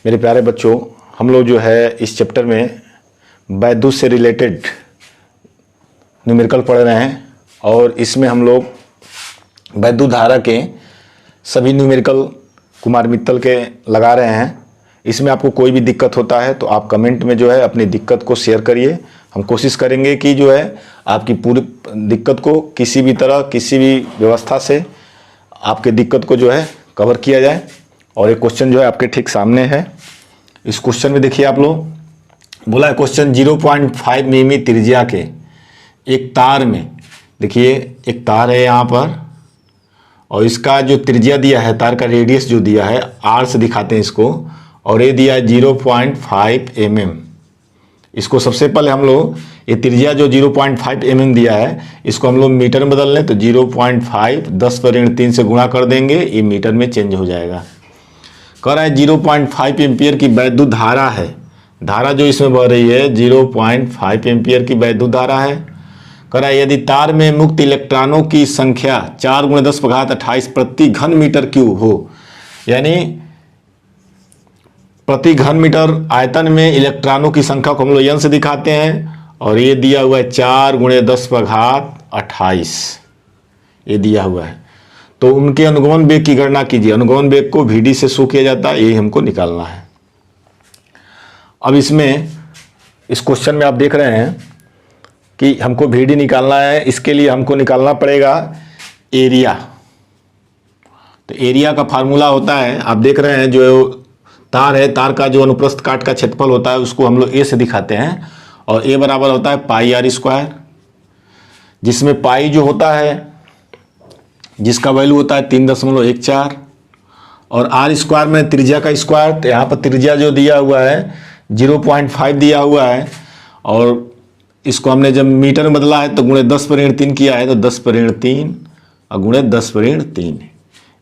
मेरे प्यारे बच्चों, हम लोग जो है इस चैप्टर में वैद्युत से रिलेटेड न्यूमेरिकल पढ़ रहे हैं और इसमें हम लोग वैद्युत धारा के सभी न्यूमेरिकल कुमार मित्तल के लगा रहे हैं। इसमें आपको कोई भी दिक्कत होता है तो आप कमेंट में जो है अपनी दिक्कत को शेयर करिए। हम कोशिश करेंगे कि जो है आपकी पूरी दिक्कत को किसी भी तरह किसी भी व्यवस्था से आपके दिक्कत को जो है कवर किया जाए। और एक क्वेश्चन जो है आपके ठीक सामने है। इस क्वेश्चन में देखिए, आप लोग बोला है क्वेश्चन 0.5 मिमी त्रिज्या के एक तार में, देखिए एक तार है यहाँ पर और इसका जो त्रिज्या दिया है, तार का रेडियस जो दिया है r से दिखाते हैं इसको, और ये दिया है 0.5 mm। इसको सबसे पहले हम लोग ये त्रिज्या जो 0.5 mm दिया है इसको हम लोग मीटर में बदल लें तो 0.5 10⁻³ से गुणा कर देंगे, ये मीटर में चेंज हो जाएगा। कह रहा है 0.5 एम्पियर की वैद्युत धारा है, धारा जो इसमें बह रही है 0.5 एम्पियर की वैद्युत धारा है। कह रहा है यदि तार में मुक्त इलेक्ट्रॉनों की संख्या 4 × 10⁻28 प्रति घन मीटर क्यूब हो, यानी प्रति घन मीटर आयतन में इलेक्ट्रॉनों की संख्या को हम लोग n से दिखाते हैं और ये दिया हुआ है 4 × 10⁻28 ये दिया हुआ है। तो उनके अनुगमन वेग की गणना कीजिए। अनुगमन वेग को Vd से शो किया जाता है, यही हमको निकालना है। अब इसमें इस क्वेश्चन में आप देख रहे हैं कि हमको Vd निकालना है। इसके लिए हमको निकालना पड़ेगा एरिया। तो एरिया का फार्मूला होता है, आप देख रहे हैं जो तार है, तार का जो अनुप्रस्थ काट का क्षेत्रफल होता है उसको हम लोग a से दिखाते हैं और a बराबर होता है πr², जिसमें पाई जो होता है जिसका वैल्यू होता है 3.14 और r² में त्रिज्या का स्क्वायर। तो यहाँ पर त्रिज्या जो दिया हुआ है 0.5 दिया हुआ है और इसको हमने जब मीटर में बदला है तो गुणे 10⁻³ किया है तो 10⁻³ और गुणे 10⁻³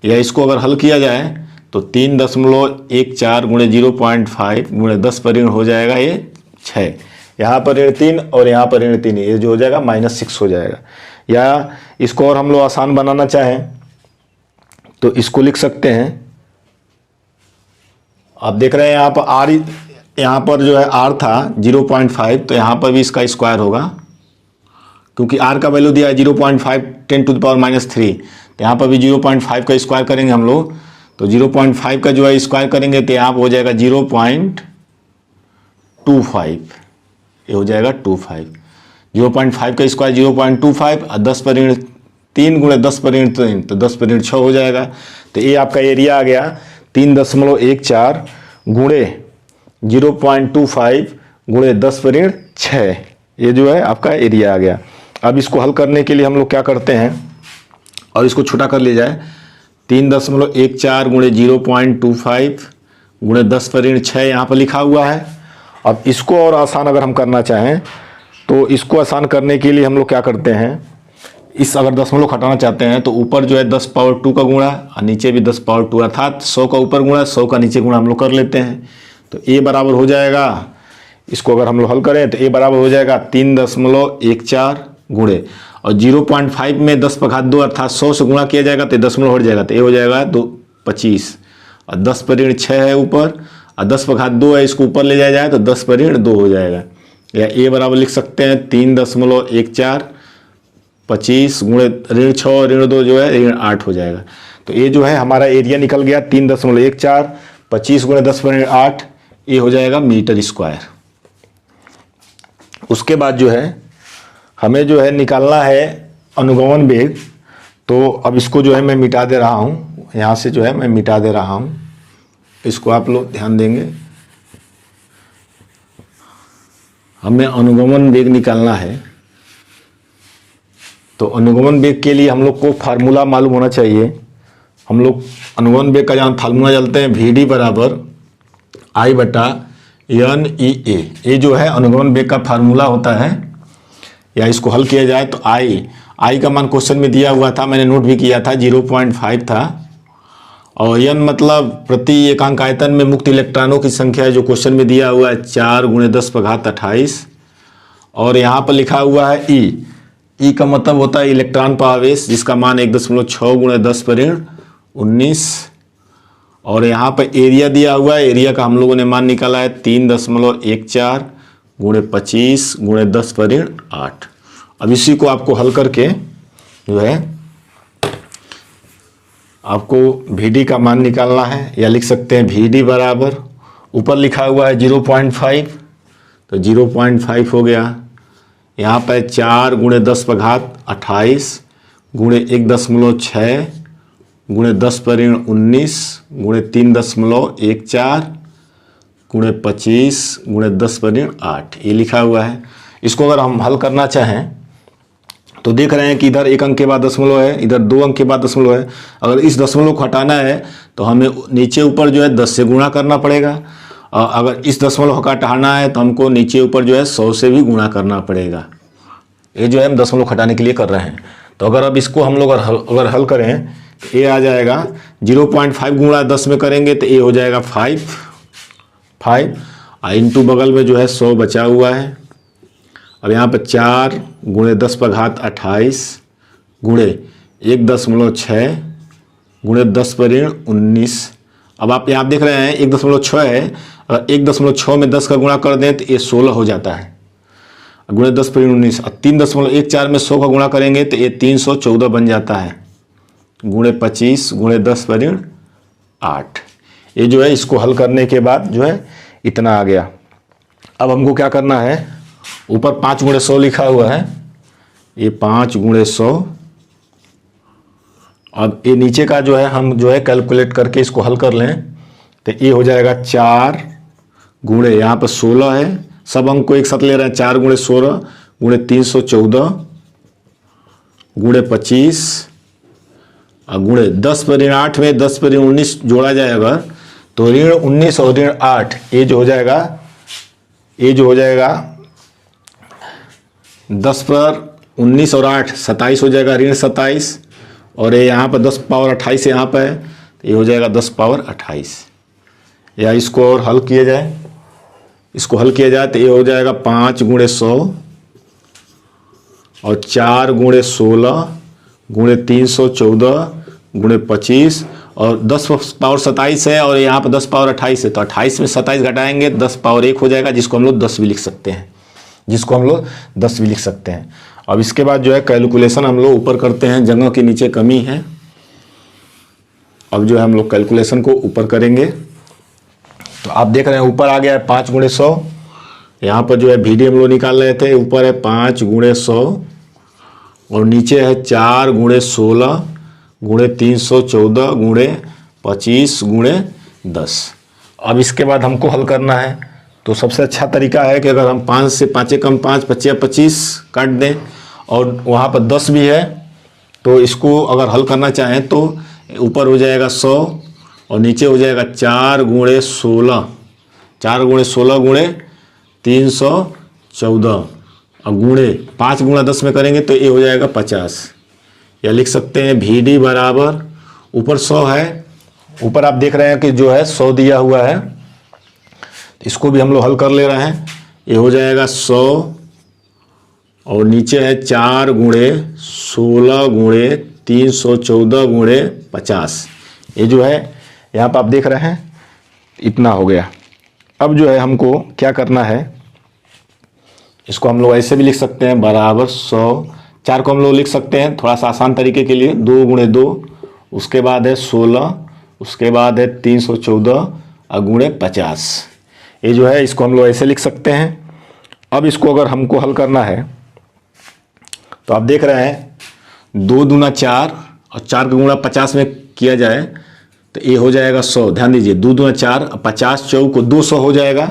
या इसको अगर हल किया जाए तो 3.14 गुणे 0.5 गुणे 10⁻³ हो जाएगा ये 6। यहाँ पर ऋण 3 और यहाँ पर ऋण 3, ये जो हो जाएगा -6 हो जाएगा। या इसको और हम लोग आसान बनाना चाहें तो इसको लिख सकते हैं। आप देख रहे हैं यहाँ पर r, यहाँ पर जो है r था 0.5 तो यहाँ पर भी इसका स्क्वायर होगा, क्योंकि r का वैल्यू दिया है 0.5 10⁻³ तो यहाँ पर भी 0.5 का स्क्वायर करेंगे हम लोग तो 0.5 का जो है स्क्वायर करेंगे तो यहाँ पर हो जाएगा 0.25, ये हो जाएगा 25। 0.5 का स्क्वायर 0.25 और 10⁻³ गुणे 10⁻³ तो 10⁻6 हो जाएगा। तो ये आपका एरिया आ गया 3.14 गुणे 0.25 गुणे 10⁻6, ये जो है आपका एरिया आ गया। अब इसको हल करने के लिए हम लोग क्या करते हैं और इसको छोटा कर लिया जाए, 3.14 गुणे 0.25 गुणे 10⁻6 यहाँ पर लिखा हुआ है। अब इसको और आसान अगर हम करना चाहें तो इसको आसान करने के लिए हम लोग क्या करते हैं, इस अगर दशमलव हटाना चाहते हैं तो ऊपर जो है 10⁻² का गुणा और नीचे भी 10⁻², अर्थात 100 का ऊपर गुणा 100 का नीचे गुणा हम लोग कर लेते हैं। तो a बराबर हो जाएगा, इसको अगर हम लोग हल करें तो a बराबर हो जाएगा 3.14 गुणे और 0.5 में 10⁻² अर्थात 100 से गुणा किया जाएगा तो दशमलव हट जाएगा तो a हो जाएगा 25 और 10⁻6 है ऊपर और 10⁻² है, इसको ऊपर ले जाया जाए तो 10⁻2 हो जाएगा। या a बराबर लिख सकते हैं 3.14 25 गुणे ऋण 6 ऋण 2 जो है ऋण 8 हो जाएगा। तो ये जो है हमारा एरिया निकल गया 3.14 25 गुणे 10⁻8, ये हो जाएगा मीटर स्क्वायर। उसके बाद जो है हमें जो है निकालना है अनुगमन वेग। तो अब इसको जो है मैं मिटा दे रहा हूँ, यहाँ से जो है मैं मिटा दे रहा हूँ, इसको आप लोग ध्यान देंगे। हमें अनुगमन वेग निकालना है तो अनुगमन वेग के लिए हम लोग को फार्मूला मालूम होना चाहिए। हम लोग अनुगमन वेग का जहाँ फार्मूला जानते हैं Vd बराबर I/NEA, ये जो है अनुगमन वेग का फार्मूला होता है। या इसको हल किया जाए तो I का मान क्वेश्चन में दिया हुआ था, मैंने नोट भी किया था 0.5 था और n मतलब प्रति एकांक आयतन में मुक्त इलेक्ट्रॉनों की संख्या है जो क्वेश्चन में दिया हुआ है 4 × 10⁻28 और यहाँ पर लिखा हुआ है E का मतलब होता है इलेक्ट्रॉन पर आवेश जिसका मान 1.6 × 10⁻19 और यहाँ पर एरिया दिया हुआ है, एरिया का हम लोगों ने मान निकाला है 3.14 गुणे 25 गुणे 10⁻8। अब इसी को आपको हल करके जो है आपको VD का मान निकालना है, या लिख सकते हैं VD बराबर, ऊपर लिखा हुआ है 0.5, तो 0.5 हो गया। यहाँ पर 4 गुणे 10⁻28 गुणे 1.6 गुणे 10⁻19 गुणे 3.14 गुणे 25 गुणे 10⁻8 ये लिखा हुआ है। इसको अगर हम हल करना चाहें तो देख रहे हैं कि इधर 1 अंक के बाद दशमलव है, इधर 2 अंक के बाद दशमलव है। अगर इस दशमलव को हटाना है तो हमें नीचे ऊपर जो है 10 से गुणा करना पड़ेगा, और अगर इस दशमलव का हटाना है तो हमको नीचे ऊपर जो है 100 से भी गुणा करना पड़ेगा। ये जो है हम दशमलव हटाने के लिए कर रहे हैं। तो अगर अब इसको हम लोग अगर हल करें तो ये आ जाएगा 0.5 गुणा 10 में करेंगे तो ये हो जाएगा 5 इंटू बगल में जो है 100 बचा हुआ है। अब यहाँ पर 4 गुणे 10⁻28 गुणे 1.6 गुणे 10⁻19। अब आप यहाँ देख रहे हैं 1.6 है, अगर 1.6 में 10 का गुणा कर दें तो ये 16 हो जाता है गुणे 10⁻19। और 3.14 में 100 का गुणा करेंगे तो ये 314 बन जाता है गुणे 25 गुणे 10⁻8। ये जो है इसको हल करने के बाद जो है इतना आ गया। अब हमको क्या करना है, ऊपर 5 गुणे 100 लिखा हुआ है, ये 5 गुणे 100। अब ये नीचे का जो है हम जो है कैलकुलेट करके इसको हल कर लें तो ये हो जाएगा 4 गुणे, यहाँ पर 16 है, सब अंक को एक साथ ले रहे हैं, 4 गुणे 16 गुणे 314 गुणे 25 और गुणे 10⁻8 में 10⁻19 जोड़ा जाएगा तो ऋण 19 और ऋण 8 ये जो हो जाएगा 10⁻19 और 8 27 हो जाएगा, ऋण 27, और ये यहाँ पर 10⁻28 यहाँ पर है तो ये हो जाएगा 10⁻28। या इसको और हल किया जाए, इसको हल किया जाए तो ये हो जाएगा 5 गुणे 100 और 4 गुणे 16 गुणे 314 गुणे 25 और 10⁻27 है और यहाँ पर 10⁻28 है तो 28 में 27 घटाएंगे 10⁻1 हो जाएगा, जिसको हम लोग 10 भी लिख सकते हैं, अब इसके बाद जो है कैलकुलेशन हम लोग ऊपर करते हैं, जगह के नीचे कमी है। अब जो है हम लोग कैलकुलेशन को ऊपर करेंगे तो आप देख रहे हैं ऊपर आ गया है 5 गुणे 100, यहाँ पर जो है VD हम लोग निकाल रहे थे, ऊपर है 5 गुणे 100 और नीचे है 4 गुणे 16 गुणे 314 गुणे 25 गुणे 10। अब इसके बाद हमको हल करना है तो सबसे अच्छा तरीका है कि अगर हम 5 से 5 कम 5 25 25 काट दें और वहाँ पर 10 भी है तो इसको अगर हल करना चाहें तो ऊपर हो जाएगा 100 और नीचे हो जाएगा 4 गुणे 16 गुणे 314 और गुणे 5 गुणा 10 में करेंगे तो ये हो जाएगा 50। या लिख सकते हैं VD बराबर, ऊपर 100 है, ऊपर आप देख रहे हैं कि जो है 100 दिया हुआ है, इसको भी हम लोग हल कर ले रहे हैं। ये हो जाएगा 100 और नीचे है 4 गुणे 16 गुणे 314 गुणे 50। ये जो है यहाँ पर आप देख रहे हैं इतना हो गया। अब जो है हमको क्या करना है, इसको हम लोग ऐसे भी लिख सकते हैं बराबर 100, 4 को हम लोग लिख सकते हैं थोड़ा सा आसान तरीके के लिए, 2 गुणे 2, उसके बाद है 16, उसके बाद है 314 और गुणे 50। ये जो है इसको हम लोग ऐसे लिख सकते हैं। अब इसको अगर हमको हल करना है तो आप देख रहे हैं 2 दूना 4 और 4 का गुणा 50 में किया जाए तो ये हो जाएगा 100। ध्यान दीजिए 2 दूना 4, 50 चौक को 200 हो जाएगा।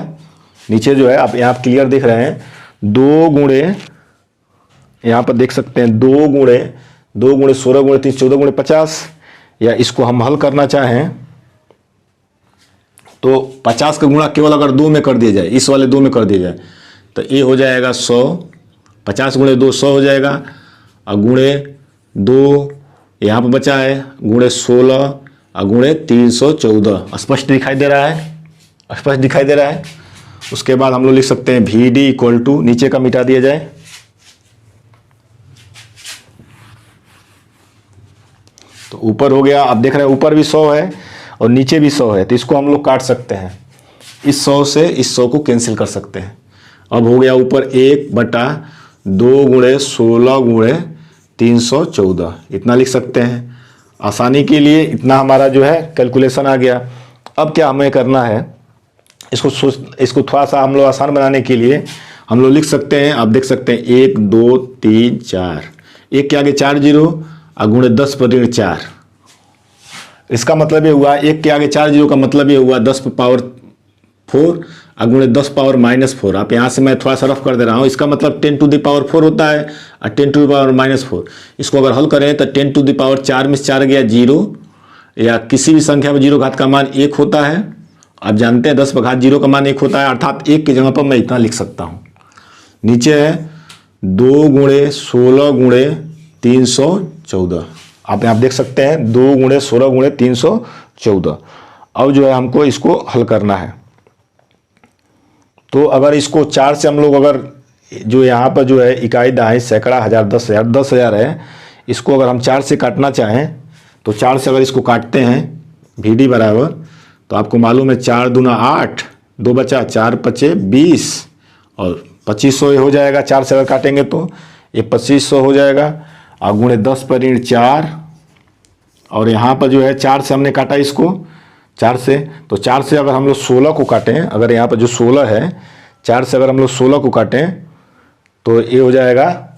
नीचे जो है आप यहाँ क्लियर देख रहे हैं 2 गुणे, यहाँ पर देख सकते हैं 2 गुणे 16 गुणे 314 गुणे 50। या इसको हम हल करना चाहें तो 50 का गुणा केवल अगर 2 में कर दिया जाए, इस वाले 2 में कर दिया जाए तो ये हो जाएगा 100, 50 गुणे 2 100 हो जाएगा और गुणे 2 यहाँ पर बचा है गुणे 16 और गुणे 314। स्पष्ट दिखाई दे रहा है, उसके बाद हम लोग लिख सकते हैं VD इक्वल टू, नीचे का मिटा दिया जाए तो ऊपर हो गया, आप देख रहे हैं ऊपर भी 100 है और नीचे भी 100 है, तो इसको हम लोग काट सकते हैं। इस 100 से इस 100 को कैंसिल कर सकते हैं। अब हो गया ऊपर 1/2 गुणे 16 गुणे 314, इतना लिख सकते हैं। आसानी के लिए इतना हमारा जो है कैलकुलेशन आ गया। अब क्या हमें करना है, इसको थोड़ा सा हम लोग आसान बनाने के लिए हम लोग लिख सकते हैं। आप देख सकते हैं 1 2 3 4, 1 के आगे 4 जीरो और गुणे 10 पर ऋण 4। इसका मतलब ये हुआ 1 के आगे 4 जीरो का मतलब ये हुआ 10 पावर 4 और गुणे 10 पावर -4। आप यहाँ से मैं थोड़ा सा रफ कर दे रहा हूँ। इसका मतलब 10 टू द पावर 4 होता है और 10 टू द पावर -4। इसको अगर हल करें तो 10 टू द पावर 4 में 4 गया 0, या किसी भी संख्या में 0 घात का मान 1 होता है। आप जानते हैं 10 पर घात 0 का मान 1 होता है, अर्थात 1 की जगह पर मैं इतना लिख सकता हूँ। नीचे है 2 गुणे 16 गुणे 314। आप यहाँ देख सकते हैं 2 गुणे 16 गुणे 314। अब जो है हमको इसको हल करना है। तो अगर इसको 4 से हम लोग अगर जो यहाँ पर जो है इकाई दहाई सैकड़ा हज़ार 10,000 है, इसको अगर हम 4 से काटना चाहें तो 4 से अगर इसको काटते हैं VD बराबर, तो आपको मालूम है 4 दूना 8, 2 बचा 4 पचे 20 और 2500 हो जाएगा। 4 से अगर काटेंगे तो ये 2500 हो जाएगा और गुणे 10 पर ऋण 4। और यहाँ पर जो है 4 से हमने काटा इसको 4 से, तो 4 से अगर हम लोग 16 को काटें, अगर यहाँ पर जो 16 है 4 से अगर हम लोग 16 को काटें तो ये हो जाएगा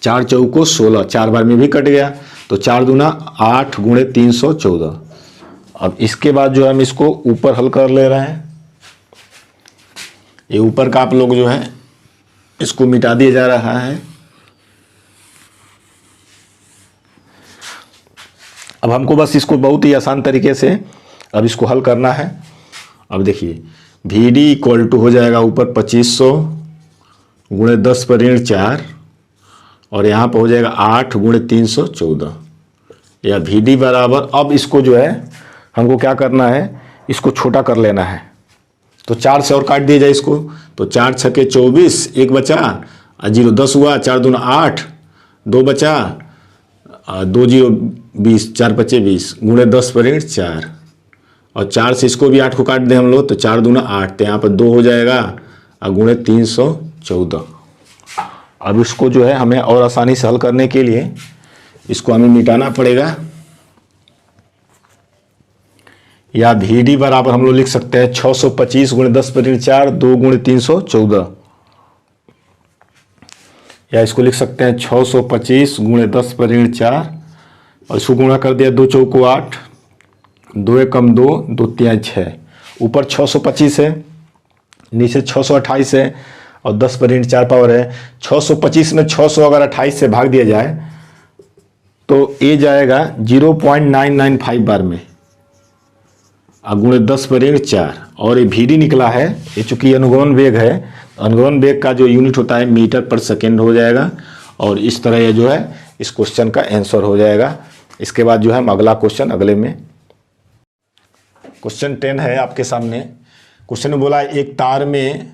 4 चौको 16, 4 बार में भी कट गया, तो 4 दूना 8 गुणे 314। अब इसके बाद जो हम इसको ऊपर हल कर ले रहे हैं। ये ऊपर का आप लोग जो है इसको मिटा दिया जा रहा है। अब हमको बस इसको बहुत ही आसान तरीके से अब इसको हल करना है। अब देखिए VD इक्वल टू हो जाएगा ऊपर 2500 गुणे 10 पर ऋण 4 और यहाँ पर हो जाएगा 8 गुणे 314, या VD बराबर। अब इसको जो है हमको क्या करना है, इसको छोटा कर लेना है। तो 4 से और काट दिया जाए इसको, तो 4 छके 24, 1 बचा और 0 10 हुआ, 4 दूना 8, 2 बचा 2 0 20, 4 पचे 20 गुणे 10 पर ऋण 4 और 4 से इसको भी 8 को काट दें हम लोग, तो 4 दूना 8, तो यहाँ पर 2 हो जाएगा और गुणे 314। अब इसको जो है हमें और आसानी से हल करने के लिए इसको हमें मिटाना पड़ेगा, या VD बराबर हम लोग लिख सकते हैं 625 गुणे 10 पर ऋण 4 2 गुणे 314, या इसको लिख सकते हैं 625 गुणे 10 पर ऋण 4 और इसको गुणा कर दिया 2 चौको 8, 2 एकम 2, 2 तिहाई 6। ऊपर 625 है, नीचे 628 है और 10 पर ऋण 4 पावर है। 625 में 600 अगर 28 से भाग दिया जाए तो ये जाएगा 0.995 बार में और गुणे 10 पर ऋण 4, और ये VD निकला है। ये चूंकि अनुगमन वेग है, अनुगमन वेग का जो यूनिट होता है मीटर पर सेकेंड हो जाएगा। और इस तरह ये जो है इस क्वेश्चन का आंसर हो जाएगा। इसके बाद जो है हम अगला क्वेश्चन अगले में, क्वेश्चन 10 है आपके सामने। क्वेश्चन में बोला एक तार में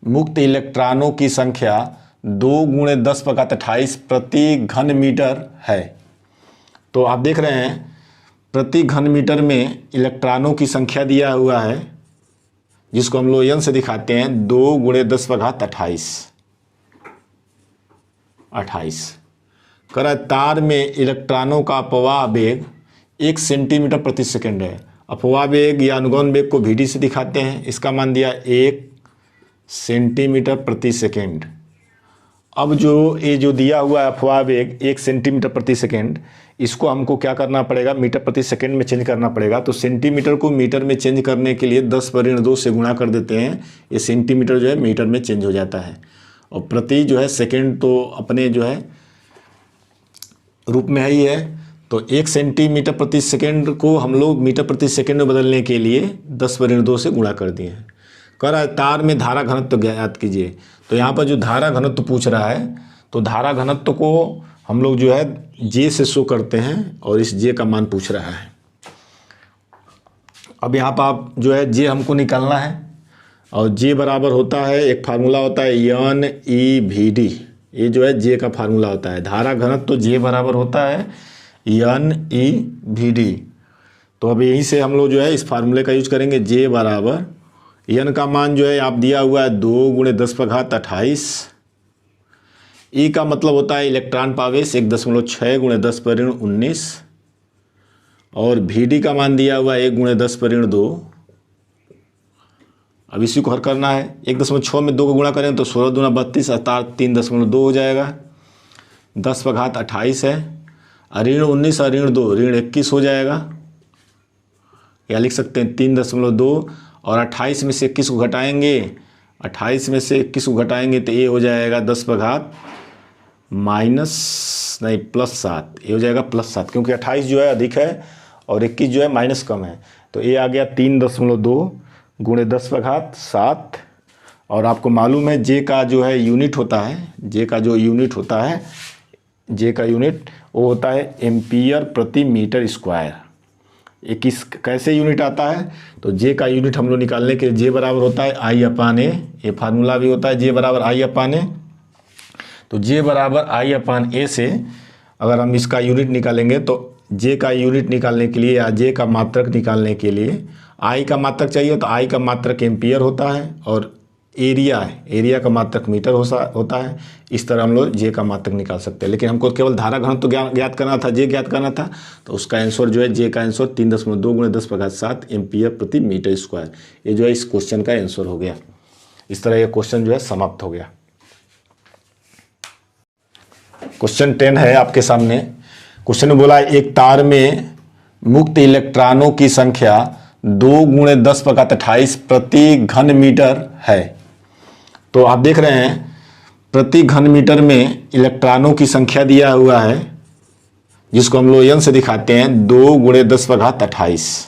मुक्त इलेक्ट्रॉनों की संख्या 2 गुणे 10 पर घात 28 प्रति घन मीटर है। तो आप देख रहे हैं प्रति घन मीटर में इलेक्ट्रॉनों की संख्या दिया हुआ है, जिसको हम लोग n से दिखाते हैं 2 गुणे 10 पर घात 28। कह रहा है तार में इलेक्ट्रॉनों का अपवाह वेग 1 सेंटीमीटर प्रति सेकंड है। अपवाह वेग या अनुगमन वेग को VD से दिखाते हैं, इसका मान दिया 1 सेंटीमीटर प्रति सेकंड। अब जो जो दिया हुआ है अपवाह वेग 1 सेंटीमीटर प्रति सेकंड, इसको हमको क्या करना पड़ेगा, मीटर प्रति सेकंड में चेंज करना पड़ेगा। तो सेंटीमीटर को मीटर में चेंज करने के लिए 10 पर ऋण 2 से गुणा कर देते हैं, ये सेंटीमीटर जो है मीटर में चेंज हो जाता है। और प्रति जो है सेकंड तो अपने जो है रूप में ही है, तो 1 सेंटीमीटर प्रति सेकंड को हम लोग मीटर प्रति सेकंड में बदलने के लिए 10 पर ऋण 2 से गुणा कर दिए हैं। कह रहा है तार में धारा घनत्व ज्ञात कीजिए। तो यहाँ पर जो धारा घनत्व पूछ रहा है, तो धारा घनत्व को हम लोग जो है J से शो करते हैं और इस J का मान पूछ रहा है। अब यहाँ पर आप जो है J हमको निकालना है, और J बराबर होता है, एक फार्मूला होता है NEVD। ये जो है J का फार्मूला होता है। धारा घनत्व तो J बराबर होता है NEVD। तो अब यहीं से हम लोग जो है इस फार्मूले का यूज करेंगे। जे बराबर एन का मान जो है आप दिया हुआ है 2 गुणे 10 पर घात 28। ई का मतलब होता है इलेक्ट्रॉन पावेश 1.6 गुणे 10 पर ऋण 19। और भी डी का मान दिया हुआ है 1 गुणे 10 पर ऋण 2। अब इसी को हल करना है। 1.6 में 2 को गुणा करें तो 16 दूना 32 अर्थात 3.2 हो जाएगा। 10 पर घात 28 है, ऋण 19 और ऋण 2 ऋण 21 हो जाएगा, या लिख सकते हैं 3.2। और 28 में से 21 को घटाएंगे, 28 में से 21 को घटाएंगे तो ये हो जाएगा 10 पर घात +7, ये हो जाएगा +7, क्योंकि 28 जो है अधिक है और 21 जो है माइनस कम है। तो ये आ गया 3.2 गुणे 10 पर घात 7। और आपको मालूम है जे का जो है यूनिट होता है, जे का जो यूनिट होता है, जे का यूनिट वो होता है एम्पियर प्रति मीटर स्क्वायर। ये किस कैसे यूनिट आता है, तो जे का यूनिट हम लोग निकालने के लिए जे बराबर होता है I/A। ये फार्मूला भी होता है जे बराबर I/A। तो जे बराबर I/A से अगर हम इसका यूनिट निकालेंगे तो जे का यूनिट निकालने के लिए या जे का मात्रक निकालने के लिए आई का मात्रक चाहिए, तो आई का मात्रक एम्पियर होता है और एरिया है, एरिया का मात्रक मीटर होता है। इस तरह हम लोग जे का मात्रक निकाल सकते हैं। लेकिन हमको केवल धारा घनत्व तो ज्ञात करना था, जे ज्ञात करना था, तो उसका आंसर जो है जे का आंसर 3.2 गुणे 10 पर घात 7 एम्पियर प्रति मीटर स्क्वायर। ये जो है इस क्वेश्चन का आंसर हो गया। इस तरह यह क्वेश्चन जो है समाप्त हो गया। क्वेश्चन 10 है आपके सामने। क्वेश्चन में बोला एक तार में मुक्त इलेक्ट्रॉनों की संख्या 2 गुणे 10 पर घात 28 प्रति घन मीटर है। तो आप देख रहे हैं प्रति घन मीटर में इलेक्ट्रॉनों की संख्या दिया हुआ है, जिसको हम लोग एन से दिखाते हैं 2 गुणे 10 पर घात 28।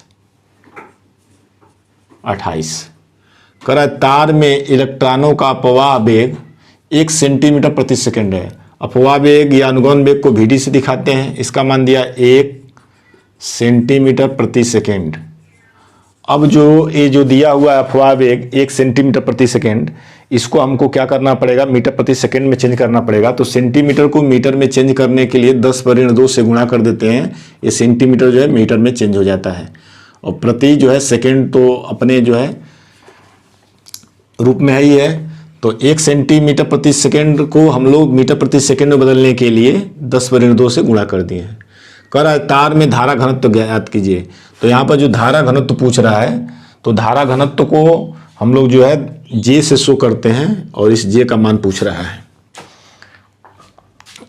कह रहा है तार में इलेक्ट्रॉनों का अपवाह वेग 1 सेंटीमीटर प्रति सेकंड है। अपवाह वेग या अनुगमन वेग को VD से दिखाते हैं। इसका मान दिया 1 सेंटीमीटर प्रति सेकंड। अब ये जो दिया हुआ है अपवाह वेग 1 सेंटीमीटर प्रति सेकंड, इसको हमको क्या करना पड़ेगा, मीटर प्रति सेकंड में चेंज करना पड़ेगा। तो सेंटीमीटर को मीटर में चेंज करने के लिए 10 पर ऋण 2 से गुणा कर देते हैं। ये सेंटीमीटर जो है मीटर में चेंज हो जाता है। और प्रति जो है सेकंड तो अपने जो है रूप में ही है। तो 1 सेंटीमीटर प्रति सेकंड को हम लोग मीटर प्रति सेकंड में बदलने के लिए 10 पर ऋण 2 से गुणा कर दिए हैं। कह रहा है तार में धारा घनत्व ज्ञात कीजिए। तो यहाँ पर जो धारा घनत्व पूछ रहा है, तो धारा घनत्व को हम लोग जो है जे से शो करते हैं और इस जे का मान पूछ रहा है।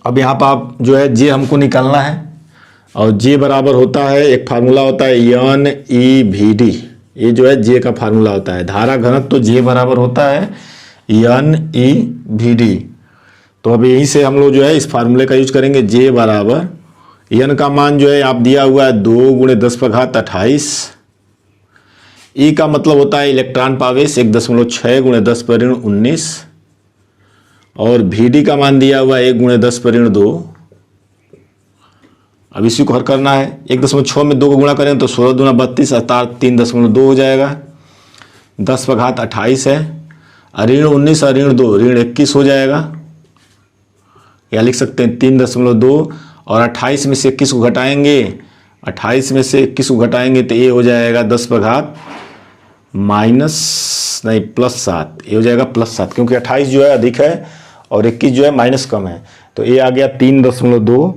अब यहाँ पर आप जो है जे हमको निकालना है और जे बराबर होता है, एक फार्मूला होता है NEVD। ये जो है जे का फार्मूला होता है। धारा घनत्व तो जे बराबर होता है NEVD। तो अब यहीं से हम लोग जो है इस फार्मूले का यूज करेंगे। जे बराबर एन का मान जो है आप दिया हुआ है 2 गुणे 10 पर घात 28। ई का मतलब होता है इलेक्ट्रॉन पावेश 1.6 गुणे 10 पर ऋण 19। और VD का मान दिया हुआ है 1 गुणे 10 पर ऋण 2। अब इसी को हल करना है। 1.6 में 2 को गुणा करें तो 16 दूना 32 अर्थात 3.2 हो जाएगा। 10 पर घात 28 है, ऋण 19 और ऋण 2 ऋण 21 हो जाएगा, या लिख सकते हैं 3.2। और 28 में से 21 को घटाएंगे, 28 में से 21 को घटाएंगे तो ये हो जाएगा 10 पर घात +7, ये हो जाएगा +7, क्योंकि 28 जो है अधिक है और 21 जो है माइनस कम है। तो ये आ गया 3.2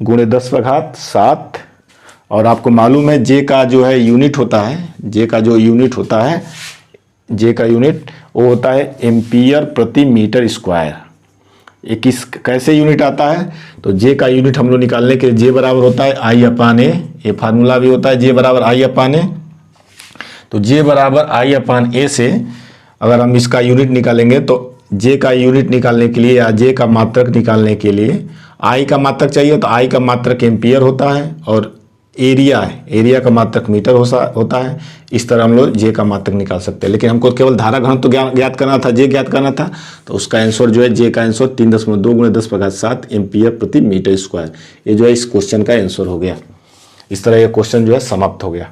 गुणे 10 पर घात 7। और आपको मालूम है जे का जो है यूनिट होता है, जे का जो यूनिट होता है, जे का यूनिट वो होता है एम्पियर प्रति मीटर स्क्वायर। ये किस कैसे यूनिट आता है, तो जे का यूनिट हम लोग निकालने के लिए जे बराबर होता है I/A। ये फार्मूला भी होता है जे बराबर I/A। तो जे बराबर I/A से अगर हम इसका यूनिट निकालेंगे तो जे का यूनिट निकालने के लिए या जे का मात्रक निकालने के लिए आई का मात्रक चाहिए, तो आई का मात्रक एम्पियर होता है और एरिया है, एरिया का मात्रक मीटर होता है। इस तरह हम लोग जे का मात्रक निकाल सकते हैं। लेकिन हमको केवल धारा घनत्व तो ज्ञात करना था, जे ज्ञात करना था, तो उसका आंसर जो है जे का आंसर 3.2 गुणे 10 पर घात 7 एम्पियर प्रति मीटर स्क्वायर। ये जो है इस क्वेश्चन का आंसर हो गया। इस तरह यह क्वेश्चन जो है समाप्त हो गया।